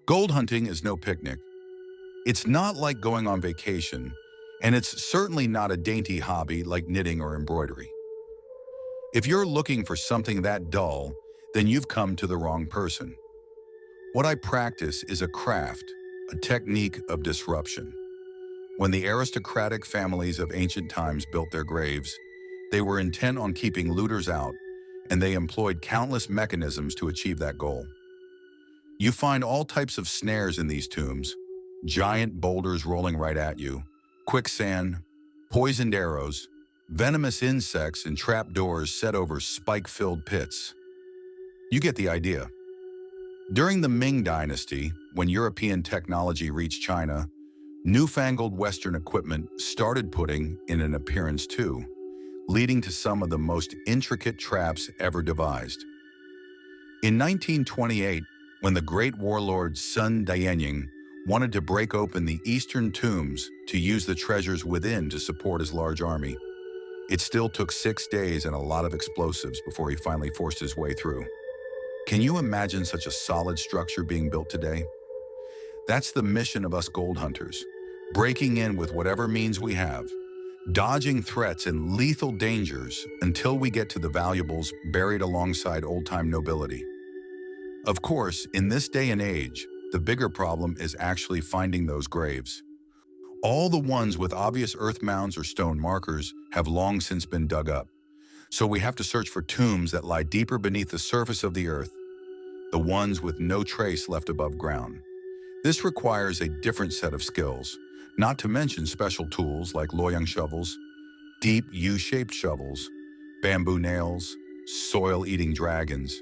Gold hunting is no picnic. It's not like going on vacation, and it's certainly not a dainty hobby like knitting or embroidery. If you're looking for something that dull, then you've come to the wrong person. What I practice is a craft, a technique of disruption. When the aristocratic families of ancient times built their graves, they were intent on keeping looters out, and they employed countless mechanisms to achieve that goal. You find all types of snares in these tombs, giant boulders rolling right at you, quicksand, poisoned arrows, venomous insects, and trapdoors set over spike-filled pits. You get the idea. During the Ming Dynasty, when European technology reached China, newfangled Western equipment started putting in an appearance too, leading to some of the most intricate traps ever devised. In 1928, when the great warlord Sun Dianying wanted to break open the eastern tombs to use the treasures within to support his large army, it still took 6 days and a lot of explosives before he finally forced his way through. Can you imagine such a solid structure being built today? That's the mission of us gold hunters, breaking in with whatever means we have, dodging threats and lethal dangers until we get to the valuables buried alongside old-time nobility. Of course, in this day and age, the bigger problem is actually finding those graves. All the ones with obvious earth mounds or stone markers have long since been dug up. So we have to search for tombs that lie deeper beneath the surface of the earth, the ones with no trace left above ground. This requires a different set of skills, not to mention special tools like loyang shovels, deep U-shaped shovels, bamboo nails, soil-eating dragons.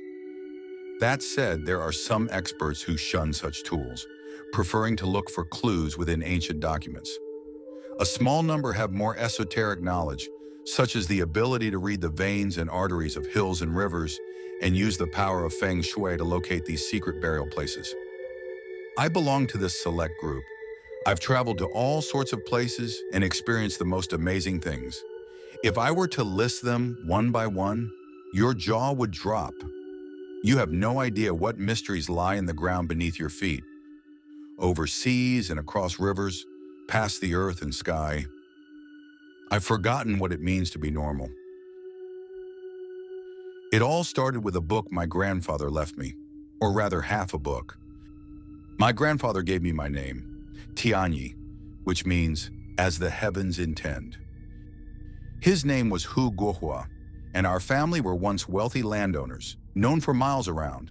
That said, there are some experts who shun such tools, preferring to look for clues within ancient documents. A small number have more esoteric knowledge, such as the ability to read the veins and arteries of hills and rivers and use the power of feng shui to locate these secret burial places. I belong to this select group. I've traveled to all sorts of places and experienced the most amazing things. If I were to list them one by one, your jaw would drop. You have no idea what mysteries lie in the ground beneath your feet, over seas and across rivers, past the earth and sky. I've forgotten what it means to be normal. It all started with a book my grandfather left me, or rather half a book. My grandfather gave me my name, Tianyi, which means, as the heavens intend. His name was Hu Guohua, and our family were once wealthy landowners, known for miles around.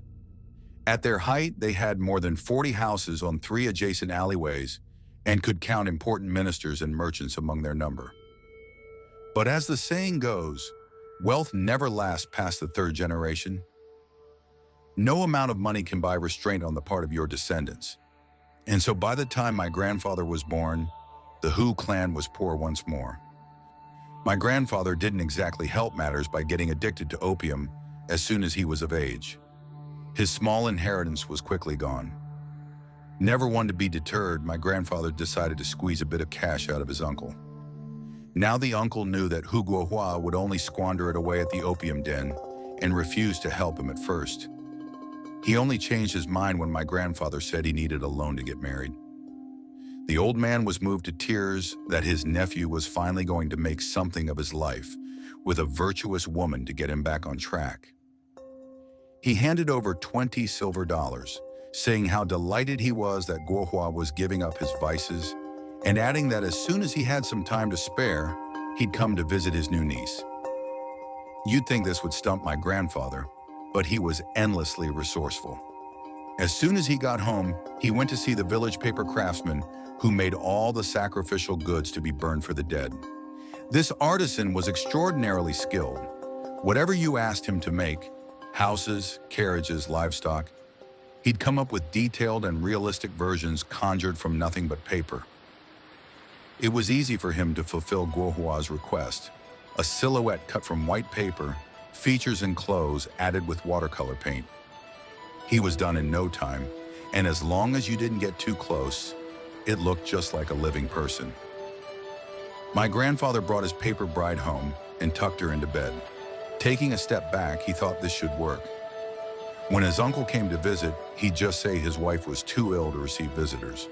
At their height, they had more than 40 houses on 3 adjacent alleyways and could count important ministers and merchants among their number. But as the saying goes, wealth never lasts past the 3rd generation. No amount of money can buy restraint on the part of your descendants. And so by the time my grandfather was born, the Hu clan was poor once more. My grandfather didn't exactly help matters by getting addicted to opium as soon as he was of age. His small inheritance was quickly gone. Never one to be deterred, my grandfather decided to squeeze a bit of cash out of his uncle. Now the uncle knew that Hu Guohua would only squander it away at the opium den and refused to help him at first. He only changed his mind when my grandfather said he needed a loan to get married. The old man was moved to tears that his nephew was finally going to make something of his life with a virtuous woman to get him back on track. He handed over 20 silver dollars, saying how delighted he was that Guohua was giving up his vices, and adding that as soon as he had some time to spare, he'd come to visit his new niece. You'd think this would stump my grandfather, but he was endlessly resourceful. As soon as he got home, he went to see the village paper craftsman who made all the sacrificial goods to be burned for the dead. This artisan was extraordinarily skilled. Whatever you asked him to make, houses, carriages, livestock, he'd come up with detailed and realistic versions conjured from nothing but paper. It was easy for him to fulfill Guohua's request. A silhouette cut from white paper, features and clothes added with watercolor paint. He was done in no time, and as long as you didn't get too close, it looked just like a living person. My grandfather brought his paper bride home and tucked her into bed. Taking a step back, he thought this should work. When his uncle came to visit, he'd just say his wife was too ill to receive visitors.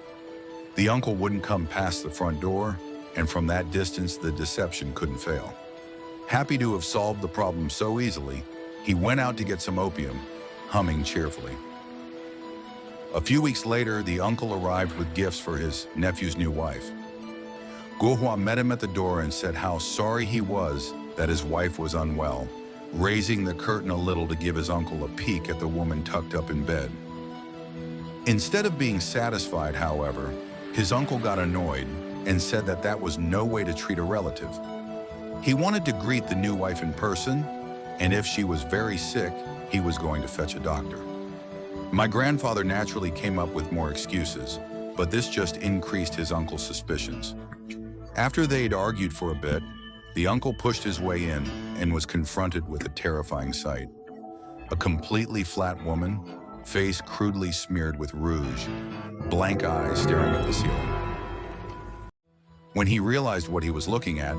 The uncle wouldn't come past the front door, and from that distance, the deception couldn't fail. Happy to have solved the problem so easily, he went out to get some opium, humming cheerfully. A few weeks later, the uncle arrived with gifts for his nephew's new wife. Guohua met him at the door and said how sorry he was that his wife was unwell, raising the curtain a little to give his uncle a peek at the woman tucked up in bed. Instead of being satisfied, however, his uncle got annoyed and said that that was no way to treat a relative. He wanted to greet the new wife in person, and if she was very sick, he was going to fetch a doctor. My grandfather naturally came up with more excuses, but this just increased his uncle's suspicions. After they'd argued for a bit, the uncle pushed his way in and was confronted with a terrifying sight. A completely flat woman, face crudely smeared with rouge, blank eyes staring at the ceiling. When he realized what he was looking at,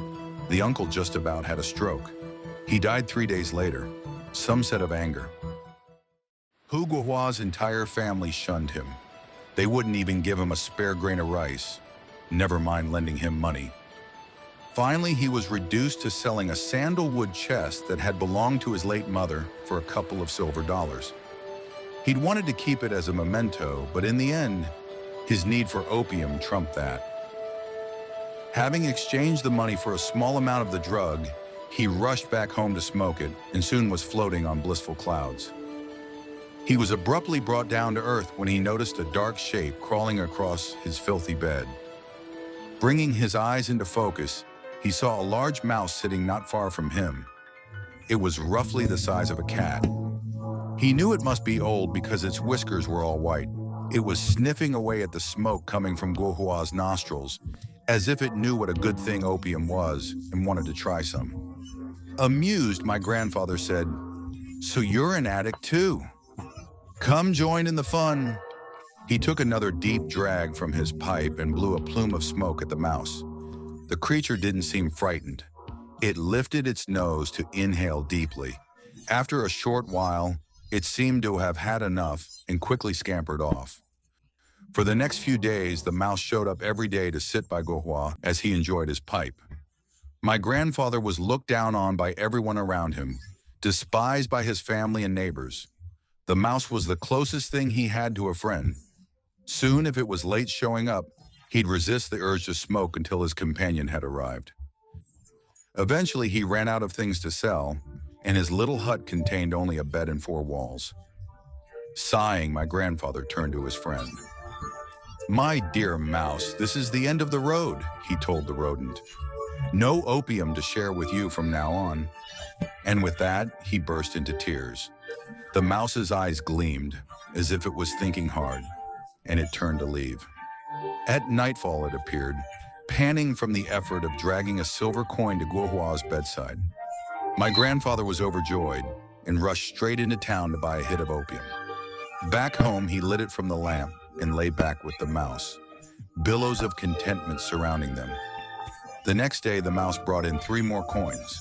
the uncle just about had a stroke. He died 3 days later, some said of anger. Hu Guohua's entire family shunned him. They wouldn't even give him a spare grain of rice, never mind lending him money. Finally, he was reduced to selling a sandalwood chest that had belonged to his late mother for a couple of silver dollars. He'd wanted to keep it as a memento, but in the end, his need for opium trumped that. Having exchanged the money for a small amount of the drug, he rushed back home to smoke it and soon was floating on blissful clouds. He was abruptly brought down to earth when he noticed a dark shape crawling across his filthy bed. Bringing his eyes into focus, he saw a large mouse sitting not far from him. It was roughly the size of a cat. He knew it must be old because its whiskers were all white. It was sniffing away at the smoke coming from Guohua's nostrils, as if it knew what a good thing opium was and wanted to try some. Amused, my grandfather said, "So you're an addict too? Come join in the fun." He took another deep drag from his pipe and blew a plume of smoke at the mouse. The creature didn't seem frightened. It lifted its nose to inhale deeply. After a short while, it seemed to have had enough and quickly scampered off. For the next few days, the mouse showed up every day to sit by Guohua as he enjoyed his pipe. My grandfather was looked down on by everyone around him, despised by his family and neighbors. The mouse was the closest thing he had to a friend. Soon, if it was late showing up, he'd resist the urge to smoke until his companion had arrived. Eventually, he ran out of things to sell, and his little hut contained only a bed and 4 walls. Sighing, my grandfather turned to his friend. "My dear mouse, this is the end of the road," he told the rodent. "No opium to share with you from now on." And with that, he burst into tears. The mouse's eyes gleamed, as if it was thinking hard, and it turned to leave. At nightfall, it appeared, panting from the effort of dragging a silver coin to Guohua's bedside. My grandfather was overjoyed and rushed straight into town to buy a hit of opium. Back home, he lit it from the lamp and lay back with the mouse, billows of contentment surrounding them. The next day, the mouse brought in 3 more coins.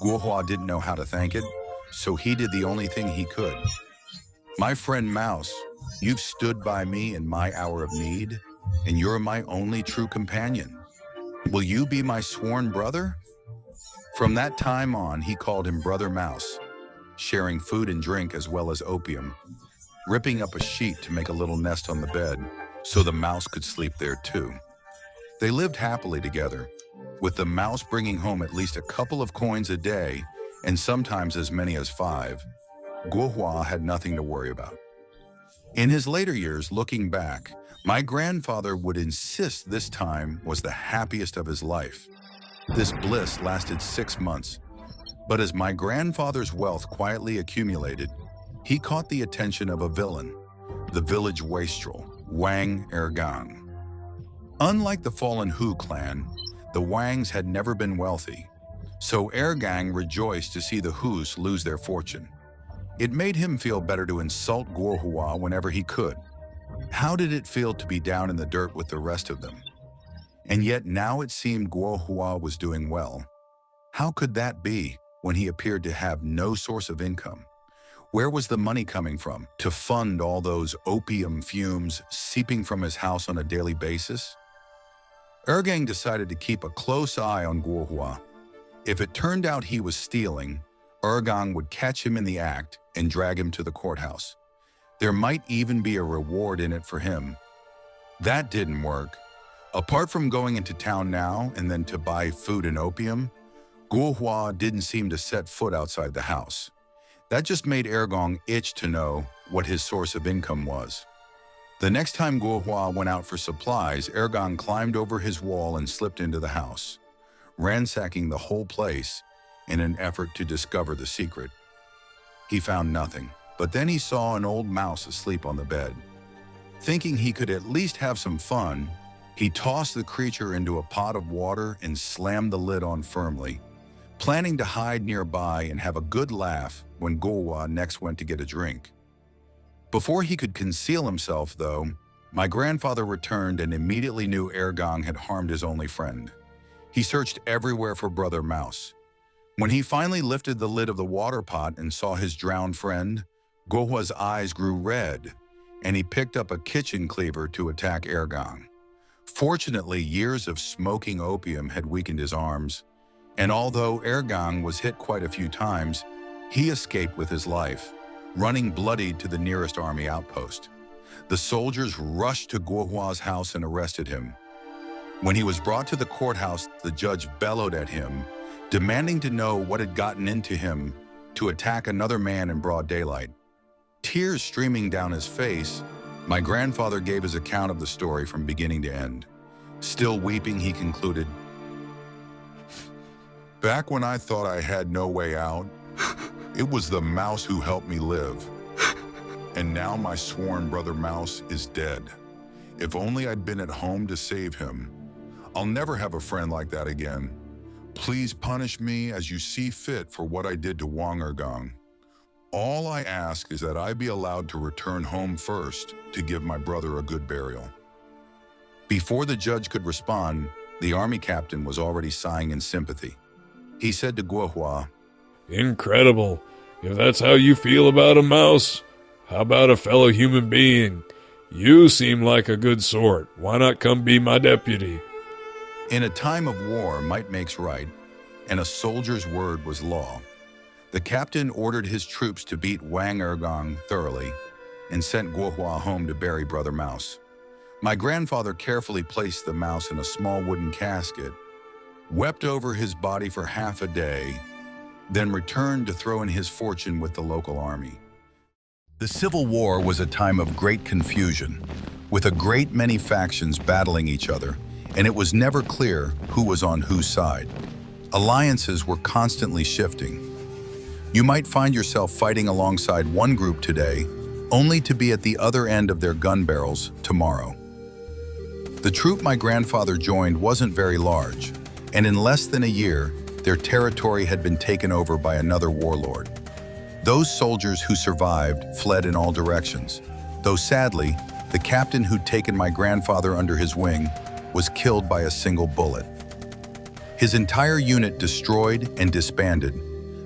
Guohua didn't know how to thank it, so he did the only thing he could. "My friend Mouse, you've stood by me in my hour of need, and you're my only true companion. Will you be my sworn brother?" From that time on, he called him Brother Mouse, sharing food and drink as well as opium, ripping up a sheet to make a little nest on the bed so the mouse could sleep there too. They lived happily together, with the mouse bringing home at least a couple of coins a day and sometimes as many as 5. Guohua had nothing to worry about. In his later years, looking back, my grandfather would insist this time was the happiest of his life. This bliss lasted 6 months, but as my grandfather's wealth quietly accumulated, he caught the attention of a villain, the village wastrel, Wang Ergang. Unlike the fallen Hu clan, the Wangs had never been wealthy, so Ergang rejoiced to see the Hus lose their fortune. It made him feel better to insult Guohua whenever he could. How did it feel to be down in the dirt with the rest of them? And yet now it seemed Guohua was doing well. How could that be when he appeared to have no source of income? Where was the money coming from to fund all those opium fumes seeping from his house on a daily basis? Ergang decided to keep a close eye on Guohua. If it turned out he was stealing, Ergang would catch him in the act and drag him to the courthouse. There might even be a reward in it for him. That didn't work. Apart from going into town now and then to buy food and opium, Guohua didn't seem to set foot outside the house. That just made Ergang itch to know what his source of income was. The next time Guohua went out for supplies, Ergang climbed over his wall and slipped into the house, ransacking the whole place in an effort to discover the secret. He found nothing, but then he saw an old mouse asleep on the bed. Thinking he could at least have some fun, he tossed the creature into a pot of water and slammed the lid on firmly, planning to hide nearby and have a good laugh when Guohua next went to get a drink. Before he could conceal himself, though, my grandfather returned and immediately knew Ergang had harmed his only friend. He searched everywhere for Brother Mouse. When he finally lifted the lid of the water pot and saw his drowned friend, Guohua's eyes grew red, and he picked up a kitchen cleaver to attack Ergang. Fortunately, years of smoking opium had weakened his arms, and although Ergang was hit quite a few times, he escaped with his life, running bloodied to the nearest army outpost. The soldiers rushed to Guohua's house and arrested him. When he was brought to the courthouse, the judge bellowed at him, demanding to know what had gotten into him to attack another man in broad daylight. Tears streaming down his face, my grandfather gave his account of the story from beginning to end. Still weeping, he concluded, "Back when I thought I had no way out, it was the mouse who helped me live. And now my sworn brother Mouse is dead. If only I'd been at home to save him. I'll never have a friend like that again. Please punish me as you see fit for what I did to Wang Ergang. All I ask is that I be allowed to return home first to give my brother a good burial." Before the judge could respond, the army captain was already sighing in sympathy. He said to Guohua, "Incredible. If that's how you feel about a mouse, how about a fellow human being? You seem like a good sort. Why not come be my deputy?" In a time of war, might makes right, and a soldier's word was law. The captain ordered his troops to beat Wang Ergang thoroughly and sent Guohua home to bury Brother Mouse. My grandfather carefully placed the mouse in a small wooden casket, wept over his body for half a day, then returned to throw in his fortune with the local army. The Civil War was a time of great confusion, with a great many factions battling each other, and it was never clear who was on whose side. Alliances were constantly shifting. You might find yourself fighting alongside one group today, only to be at the other end of their gun barrels tomorrow. The troop my grandfather joined wasn't very large, and in less than a year, their territory had been taken over by another warlord. Those soldiers who survived fled in all directions, though sadly, the captain who'd taken my grandfather under his wing was killed by a single bullet. His entire unit destroyed and disbanded,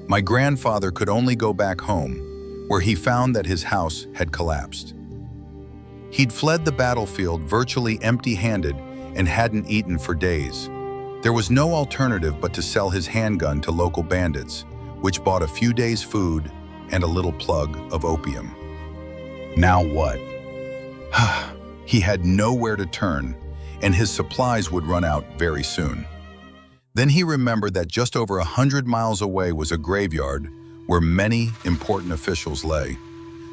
my grandfather could only go back home, where he found that his house had collapsed. He'd fled the battlefield virtually empty-handed and hadn't eaten for days. There was no alternative but to sell his handgun to local bandits, which bought a few days' food and a little plug of opium. Now what? He had nowhere to turn, and his supplies would run out very soon. Then he remembered that just over 100 miles away was a graveyard where many important officials lay.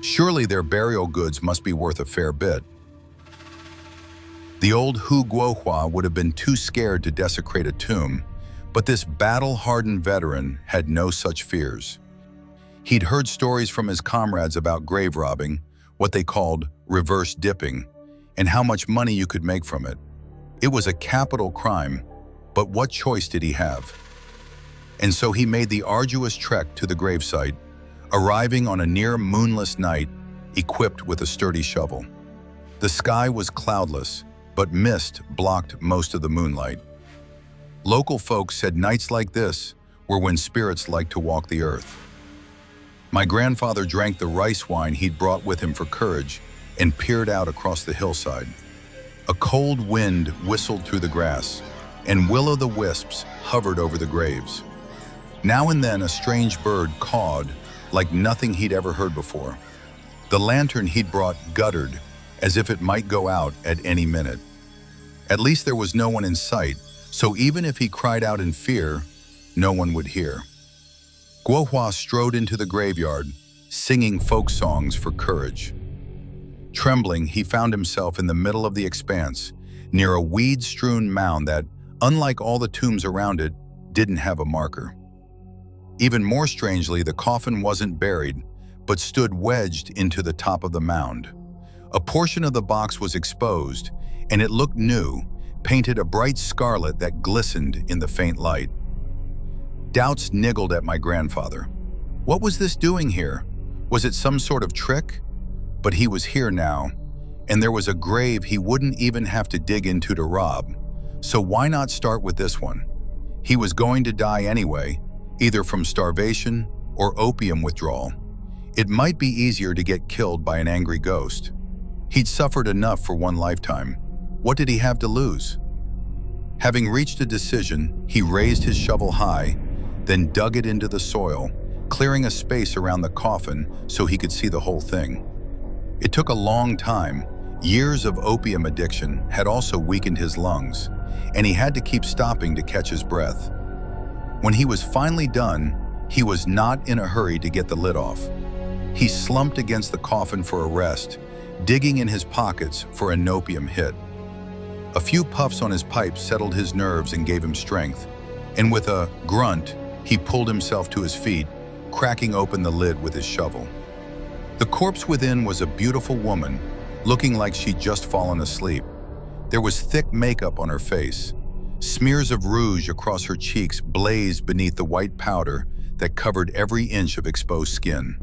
Surely their burial goods must be worth a fair bit. The old Hu Guohua would have been too scared to desecrate a tomb, but this battle-hardened veteran had no such fears. He'd heard stories from his comrades about grave robbing, what they called reverse dipping, and how much money you could make from it. It was a capital crime, but what choice did he have? And so he made the arduous trek to the gravesite, arriving on a near moonless night, equipped with a sturdy shovel. The sky was cloudless, but mist blocked most of the moonlight. Local folks said nights like this were when spirits liked to walk the earth. My grandfather drank the rice wine he'd brought with him for courage and peered out across the hillside. A cold wind whistled through the grass, and will-o'-the-wisps hovered over the graves. Now and then a strange bird cawed like nothing he'd ever heard before. The lantern he'd brought guttered as if it might go out at any minute. At least there was no one in sight, so even if he cried out in fear, no one would hear. Guohua strode into the graveyard, singing folk songs for courage. Trembling, he found himself in the middle of the expanse, near a weed-strewn mound that, unlike all the tombs around it, didn't have a marker. Even more strangely, the coffin wasn't buried, but stood wedged into the top of the mound. A portion of the box was exposed, and it looked new, painted a bright scarlet that glistened in the faint light. Doubts niggled at my grandfather. What was this doing here? Was it some sort of trick? But he was here now, and there was a grave he wouldn't even have to dig into to rob. So why not start with this one? He was going to die anyway, either from starvation or opium withdrawal. It might be easier to get killed by an angry ghost. He'd suffered enough for one lifetime. What did he have to lose? Having reached a decision, he raised his shovel high, then dug it into the soil, clearing a space around the coffin so he could see the whole thing. It took a long time. Years of opium addiction had also weakened his lungs, and he had to keep stopping to catch his breath. When he was finally done, he was not in a hurry to get the lid off. He slumped against the coffin for a rest, digging in his pockets for an opium hit. A few puffs on his pipe settled his nerves and gave him strength, and with a grunt, he pulled himself to his feet, cracking open the lid with his shovel. The corpse within was a beautiful woman, looking like she'd just fallen asleep. There was thick makeup on her face. Smears of rouge across her cheeks blazed beneath the white powder that covered every inch of exposed skin.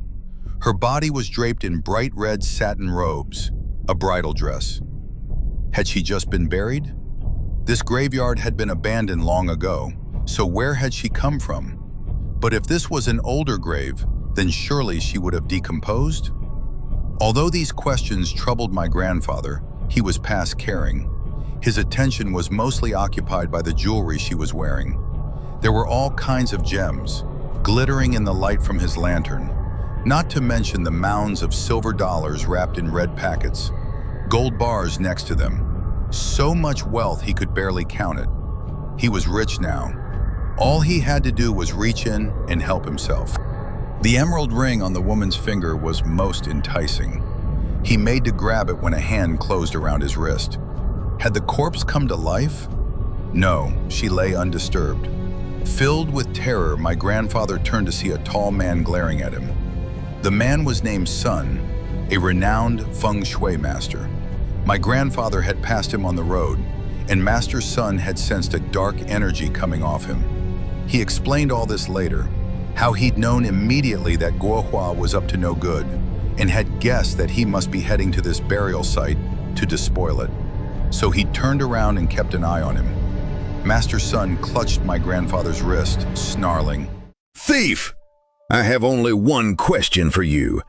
Her body was draped in bright red satin robes, a bridal dress. Had she just been buried? This graveyard had been abandoned long ago, so where had she come from? But if this was an older grave, then surely she would have decomposed? Although these questions troubled my grandfather, he was past caring. His attention was mostly occupied by the jewelry she was wearing. There were all kinds of gems, glittering in the light from his lantern, not to mention the mounds of silver dollars wrapped in red packets, gold bars next to them. So much wealth he could barely count it. He was rich now. All he had to do was reach in and help himself. The emerald ring on the woman's finger was most enticing. He made to grab it when a hand closed around his wrist. Had the corpse come to life? No, she lay undisturbed. Filled with terror, my grandfather turned to see a tall man glaring at him. The man was named Sun, a renowned feng shui master. My grandfather had passed him on the road, and Master Sun had sensed a dark energy coming off him. He explained all this later, how he'd known immediately that Guohua was up to no good, and had guessed that he must be heading to this burial site to despoil it. So he turned around and kept an eye on him. Master Sun clutched my grandfather's wrist, snarling, "Thief! I have only one question for you.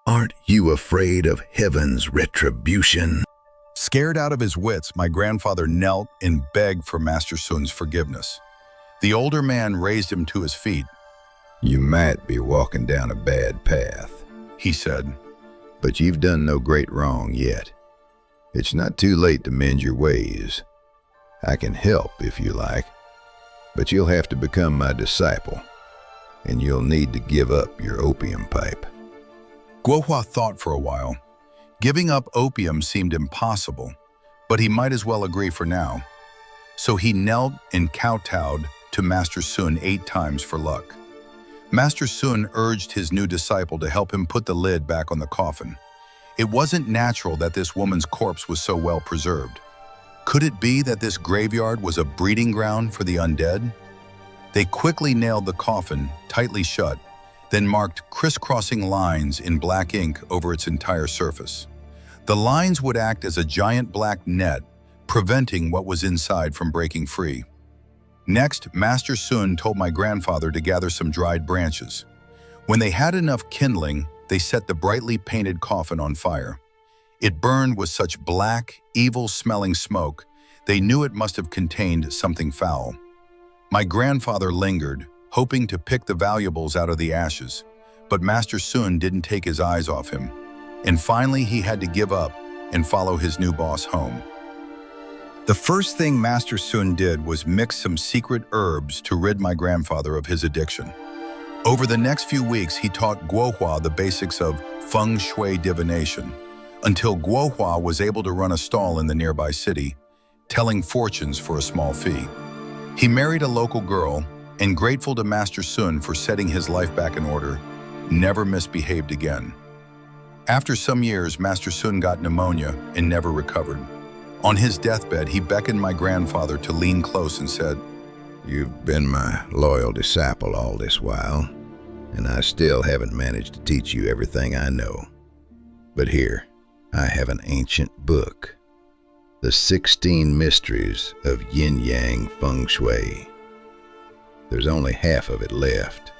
Aren't you afraid of heaven's retribution?" Scared out of his wits, my grandfather knelt and begged for Master Sun's forgiveness. The older man raised him to his feet. "You might be walking down a bad path," he said, "but you've done no great wrong yet. It's not too late to mend your ways. I can help if you like, but you'll have to become my disciple, and you'll need to give up your opium pipe." Guohua thought for a while. Giving up opium seemed impossible, but he might as well agree for now. So he knelt and kowtowed to Master Sun 8 times for luck. Master Sun urged his new disciple to help him put the lid back on the coffin. It wasn't natural that this woman's corpse was so well preserved. Could it be that this graveyard was a breeding ground for the undead? They quickly nailed the coffin tightly shut, then marked crisscrossing lines in black ink over its entire surface. The lines would act as a giant black net, preventing what was inside from breaking free. Next, Master Sun told my grandfather to gather some dried branches. When they had enough kindling, they set the brightly painted coffin on fire. It burned with such black, evil-smelling smoke, they knew it must have contained something foul. My grandfather lingered, hoping to pick the valuables out of the ashes, but Master Sun didn't take his eyes off him, and finally he had to give up and follow his new boss home. The first thing Master Sun did was mix some secret herbs to rid my grandfather of his addiction. Over the next few weeks, he taught Guohua the basics of feng shui divination, until Guohua was able to run a stall in the nearby city, telling fortunes for a small fee. He married a local girl, and grateful to Master Sun for setting his life back in order, never misbehaved again. After some years, Master Sun got pneumonia and never recovered. On his deathbed, he beckoned my grandfather to lean close and said, You've been my loyal disciple all this while, and I still haven't managed to teach you everything I know. But here, I have an ancient book, The 16 Mysteries of Yin-Yang Feng Shui. There's only half of it left.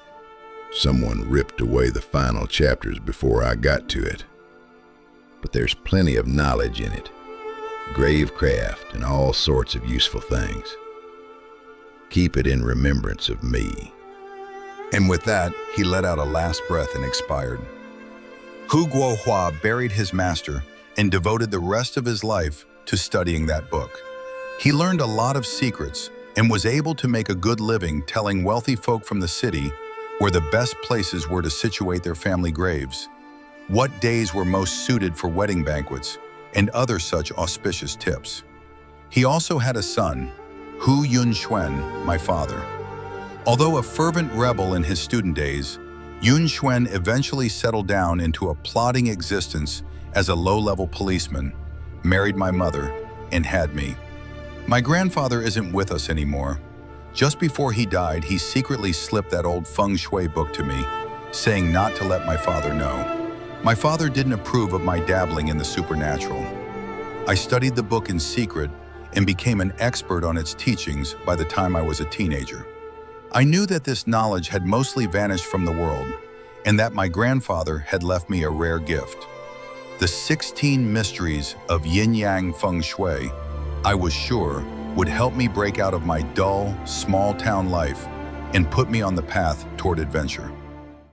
Someone ripped away the final chapters before I got to it. But there's plenty of knowledge in it, gravecraft and all sorts of useful things. Keep it in remembrance of me. And with that, he let out a last breath and expired. Hu Guohua buried his master and devoted the rest of his life to studying that book. He learned a lot of secrets and was able to make a good living telling wealthy folk from the city where the best places were to situate their family graves, what days were most suited for wedding banquets, and other such auspicious tips. He also had a son, Hu Yunxuan, my father. Although a fervent rebel in his student days, Yunxuan eventually settled down into a plodding existence as a low-level policeman, married my mother, and had me. My grandfather isn't with us anymore. Just before he died, he secretly slipped that old feng shui book to me, saying not to let my father know. My father didn't approve of my dabbling in the supernatural. I studied the book in secret and became an expert on its teachings by the time I was a teenager. I knew that this knowledge had mostly vanished from the world, and that my grandfather had left me a rare gift. The 16 mysteries of yin-yang feng shui, I was sure, would help me break out of my dull, small-town life and put me on the path toward adventure.